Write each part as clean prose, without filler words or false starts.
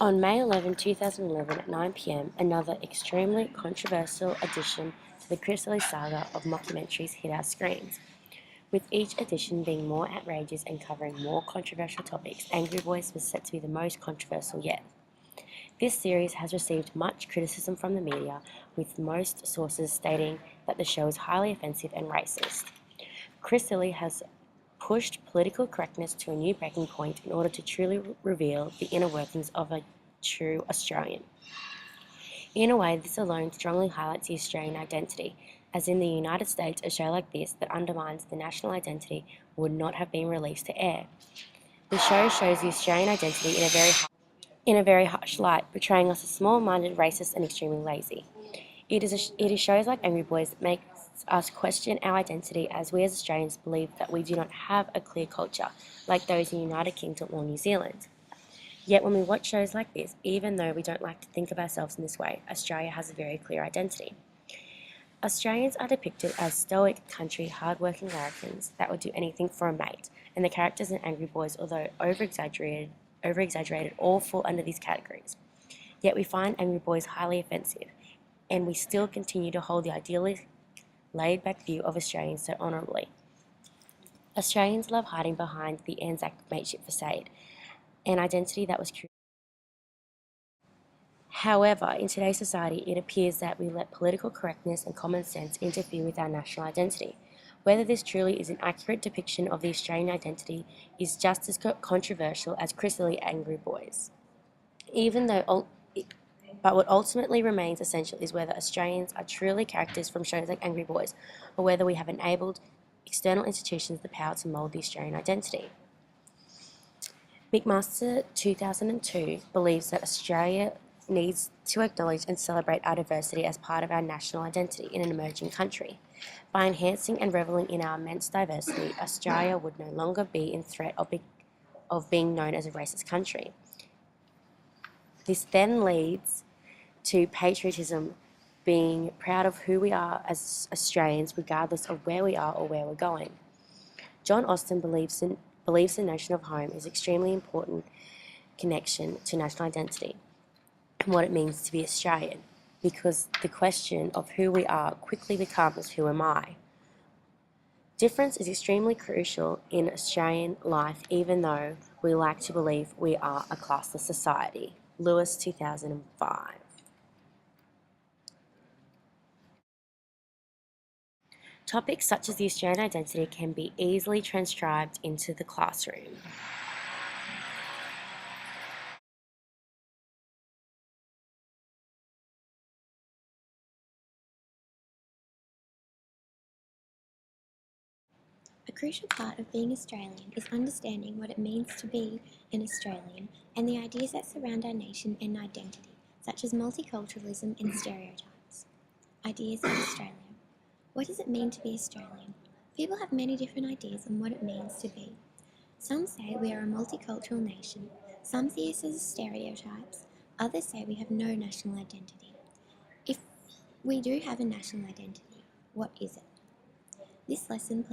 On May 11, 2011 at 9 p.m, another extremely controversial addition to the Chris Lilly saga of mockumentaries hit our screens. With each edition being more outrageous and covering more controversial topics, Angry Boys was set to be the most controversial yet. This series has received much criticism from the media, with most sources stating that the show is highly offensive and racist. Chris Lilly has pushed political correctness to a new breaking point in order to truly reveal the inner workings of a true Australian. In a way, this alone strongly highlights the Australian identity, as in the United States, a show like this that undermines the national identity would not have been released to air. The show shows the Australian identity in a very harsh light, portraying us as small-minded, racist, and extremely lazy. It is shows like Angry Boys that make us question our identity, as we as Australians believe that we do not have a clear culture like those in the United Kingdom or New Zealand. Yet when we watch shows like this, even though we don't like to think of ourselves in this way, Australia has a very clear identity. Australians are depicted as stoic, country, hard-working Americans that would do anything for a mate, and the characters in Angry Boys, although over-exaggerated, all fall under these categories. Yet we find Angry Boys highly offensive, and we still continue to hold the ideally laid-back view of Australians so honourably. Australians love hiding behind the Anzac mateship facade, an identity that was created. However, in today's society, it appears that we let political correctness and common sense interfere with our national identity. Whether this truly is an accurate depiction of the Australian identity is just as controversial as Chris Lilly Angry Boys. But what ultimately remains essential is whether Australians are truly characters from shows like Angry Boys, or whether we have enabled external institutions the power to mould the Australian identity. McMaster 2002 believes that Australia needs to acknowledge and celebrate our diversity as part of our national identity in an emerging country. By enhancing and reveling in our immense diversity, Australia would no longer be in threat of being known as a racist country. This then leads to patriotism, being proud of who we are as Australians regardless of where we are or where we're going. John Austin believes the notion of home is extremely important connection to national identity and what it means to be Australian, because the question of who we are quickly becomes who am I. Difference is extremely crucial in Australian life, even though we like to believe we are a classless society. Lewis 2005. Topics such as the Australian identity can be easily transcribed into the classroom. A crucial part of being Australian is understanding what it means to be an Australian and the ideas that surround our nation and identity, such as multiculturalism and stereotypes. Ideas of Australia. What does it mean to be Australian? People have many different ideas on what it means to be. Some say we are a multicultural nation, some see us as stereotypes, others say we have no national identity. If we do have a national identity, what is it? This lesson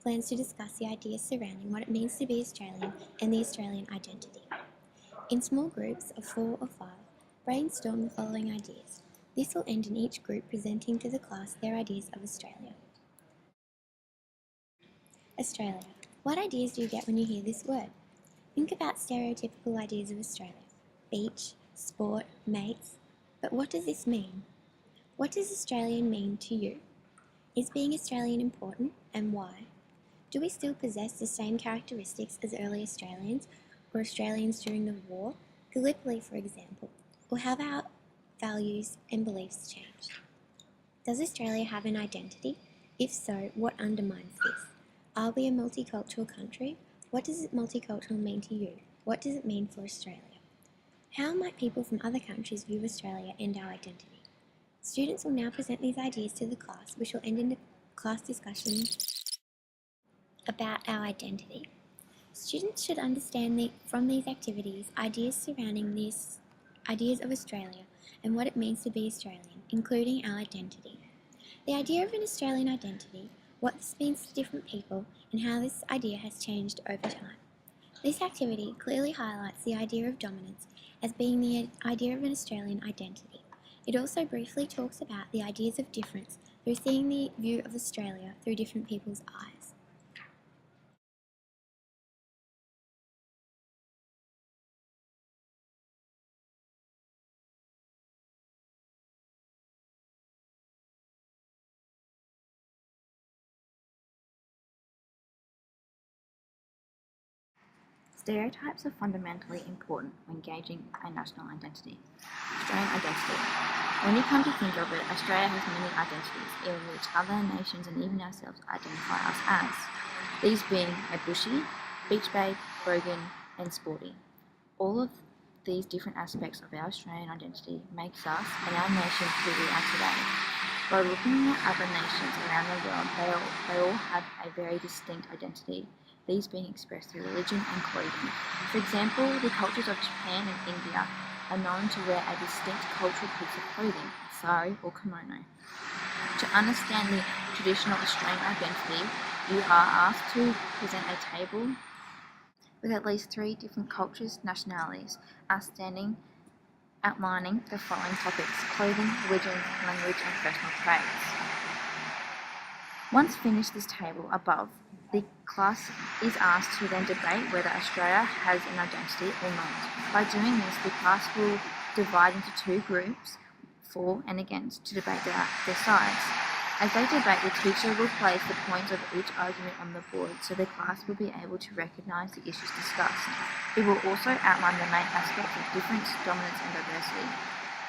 plans to discuss the ideas surrounding what it means to be Australian and the Australian identity. In small groups of 4 or 5, brainstorm the following ideas. This will end in each group presenting to the class their ideas of Australia. Australia. What ideas do you get when you hear this word? Think about stereotypical ideas of Australia. Beach, sport, mates. But what does this mean? What does Australian mean to you? Is being Australian important, and why? Do we still possess the same characteristics as early Australians or Australians during the war, Gallipoli for example, or have our values and beliefs changed? Does Australia have an identity? If so, what undermines this? Are we a multicultural country? What does multicultural mean to you? What does it mean for Australia? How might people from other countries view Australia and our identity? Students will now present these ideas to the class, which will end in a class discussion about our identity. Students should understand from these activities ideas surrounding these ideas of Australia and what it means to be Australian, including our identity. The idea of an Australian identity, what this means to different people, and how this idea has changed over time. This activity clearly highlights the idea of dominance as being the idea of an Australian identity. It also briefly talks about the ideas of difference through seeing the view of Australia through different people's eyes. Stereotypes are fundamentally important when gauging a national identity. Australian identity. When you come to think of it, Australia has many identities in which other nations and even ourselves identify us as. These being a bushy, beach babe, brogan, and sporty. All of these different aspects of our Australian identity makes us and our nation who we are today. By looking at other nations around the world, they all have a very distinct identity, these being expressed through religion and clothing. For example, the cultures of Japan and India are known to wear a distinct cultural piece of clothing, sari or kimono. To understand the traditional Australian identity, you are asked to present a table with at least 3 different cultures, nationalities, outlining the following topics: clothing, religion, language, and personal traits. Once finished this table above, the class is asked to then debate whether Australia has an identity or not. By doing this, the class will divide into 2 groups, for and against, to debate their sides. As they debate, the teacher will place the points of each argument on the board so the class will be able to recognise the issues discussed. It will also outline the main aspects of difference, dominance and diversity.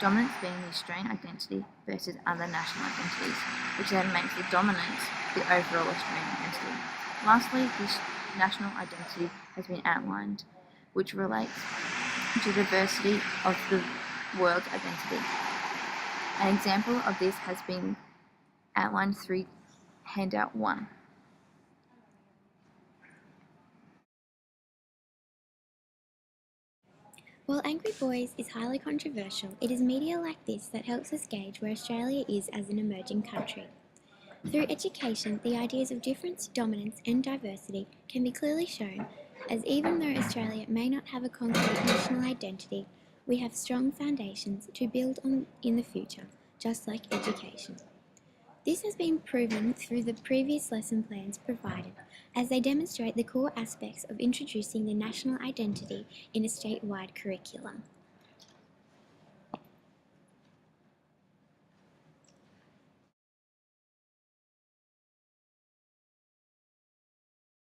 Dominance being the Australian identity versus other national identities, which then makes the dominance the overall Australian identity. Lastly, this national identity has been outlined, which relates to the diversity of the world's identity. An example of this has been outlined through handout 1. While Angry Boys is highly controversial, it is media like this that helps us gauge where Australia is as an emerging country. Through education, the ideas of difference, dominance, and diversity can be clearly shown, as even though Australia may not have a concrete national identity, we have strong foundations to build on in the future, just like education. This has been proven through the previous lesson plans provided, as they demonstrate the core aspects of introducing the national identity in a statewide curriculum.